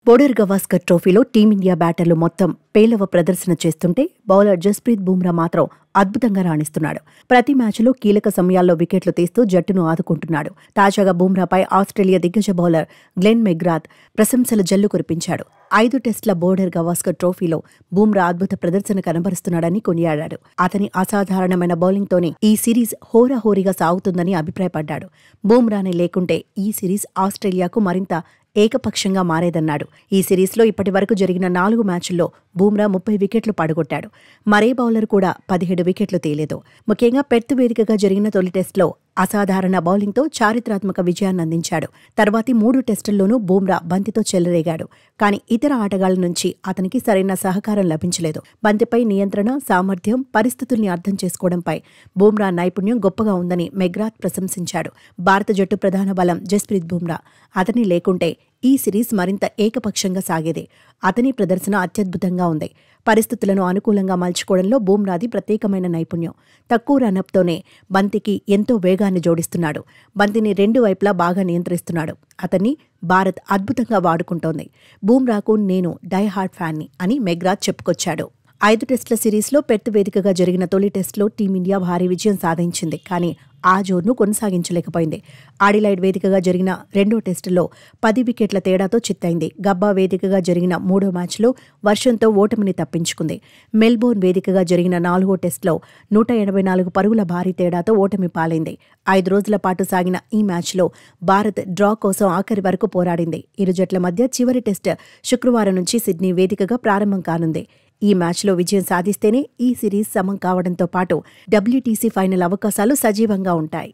Border Gavaskar ట్రోఫీలో team India బ్యాటర్లు మొత్తం పేలవ ప్రదర్శన చేస్తుంటే బౌలర్ జస్ప్రీత్ బుమ్రా మాత్రం అద్భుతంగా రాణిస్తున్నాడు. ప్రతి మ్యాచ్లో కీలక సమయాల్లో వికెట్లు తీస్తూ జట్టును ఆదుకుంటున్నాడు. తాజాగా బుమ్రాపై ఆస్ట్రేలియా దిగ్గజ బౌలర్ గ్లెన్ మెగ్రాత్ ప్రశంసల జల్లు కురిపించాడు. 5 టెస్టుల బోర్డర్ గవాస్కర్ ట్రోఫీలో బుమ్రా అద్భుత ప్రదర్శన కనబరుస్తున్నాడని కొనియాడాడు. అతని అసాధారణమైన బౌలింగ్తోనే ఈ సిరీస్ హోరాహోరీగా సాగుతుందని అభిప్రాయపడ్డాడు. బుమ్రానే లేకుంటే ఈ సిరీస్ ఆస్ట్రేలియాకు మరింత ఏకపక్షంగా మారేదన్నాడు. ఈ సిరీస్లో ఇప్పటి వరకు జరిగిన 4 మ్యాచ్ల్లో బుమ్రా 30 వికెట్లు పడగొట్టాడు. మరే బౌలర్ కూడా 17 వికెట్లు తీయలేదు. ముఖ్యంగా పెర్త్ వేదికగా జరిగిన తొలి టెస్టులో అసాధారణ బౌలింగ్తో చారిత్రాత్మక విజయాన్ని అందించాడు. తర్వాతి 3 టెస్టుల్లోనూ బుమ్రా బంతితో చెలరేగాడు. కానీ ఇతర ఆటగాళ్ల నుంచి అతనికి సరైన సహకారం లభించలేదు. బంతిపై నియంత్రణ, సామర్థ్యం, పరిస్థితుల్ని అర్థం చేసుకోవడంపై బుమ్రా నైపుణ్యం గొప్పగా ఉందని మెగ్రాత్ ప్రశంసించాడు. భారత జట్టు ప్రధాన బలం జస్ప్రీత్ బుమ్రా. అతని లేకుంటే ఈ సిరీస్ మరింత ఏకపక్షంగా సాగేదే. అతని ప్రదర్శన అత్యద్భుతంగా ఉంది. పరిస్థితులను అనుకూలంగా మలుచుకోవడంలో బుమ్రాది ప్రత్యేకమైన నైపుణ్యం. తక్కువ రన్అప్తోనే బంతికి ఎంతో వేగాన్ని జోడిస్తున్నాడు. బంతిని 2 వైపులా బాగా నియంత్రిస్తున్నాడు. అతన్ని భారత్ అద్భుతంగా వాడుకుంటోంది. బుమ్రాకు నేను డై హార్డ్ ఫ్యాన్ని అని మెగ్రాత్ చెప్పుకొచ్చాడు. 5 టెస్టుల సిరీస్లో పెర్త్ వేదికగా జరిగిన తొలి టెస్టులో టీమిండియా భారీ విజయం సాధించింది. కానీ ఆ జోరును కొనసాగించలేకపోయింది. ఆడిలైడ్ వేదికగా జరిగిన 2వ టెస్టులో 10 వికెట్ల తేడాతో చిత్తైంది. గబ్బా వేదికగా జరిగిన 3వ మ్యాచ్లో వర్షంతో ఓటమిని తప్పించుకుంది. మెల్బోర్న్ వేదికగా జరిగిన 4వ టెస్టులో 184 పరుగుల భారీ తేడాతో ఓటమి పాలైంది. 5 రోజుల పాటు సాగిన ఈ మ్యాచ్లో భారత్ డ్రా కోసం ఆఖరి వరకు పోరాడింది. ఇరు జట్ల మధ్య చివరి టెస్ట్ శుక్రవారం నుంచి సిడ్నీ వేదికగా ప్రారంభం కానుంది. ఈ మ్యాచ్లో విజయం సాధిస్తేనే ఈ సిరీస్ సమం కావడంతో పాటు WTC ఫైనల్ అవకాశాలు సజీవంగా ఉంటాయి.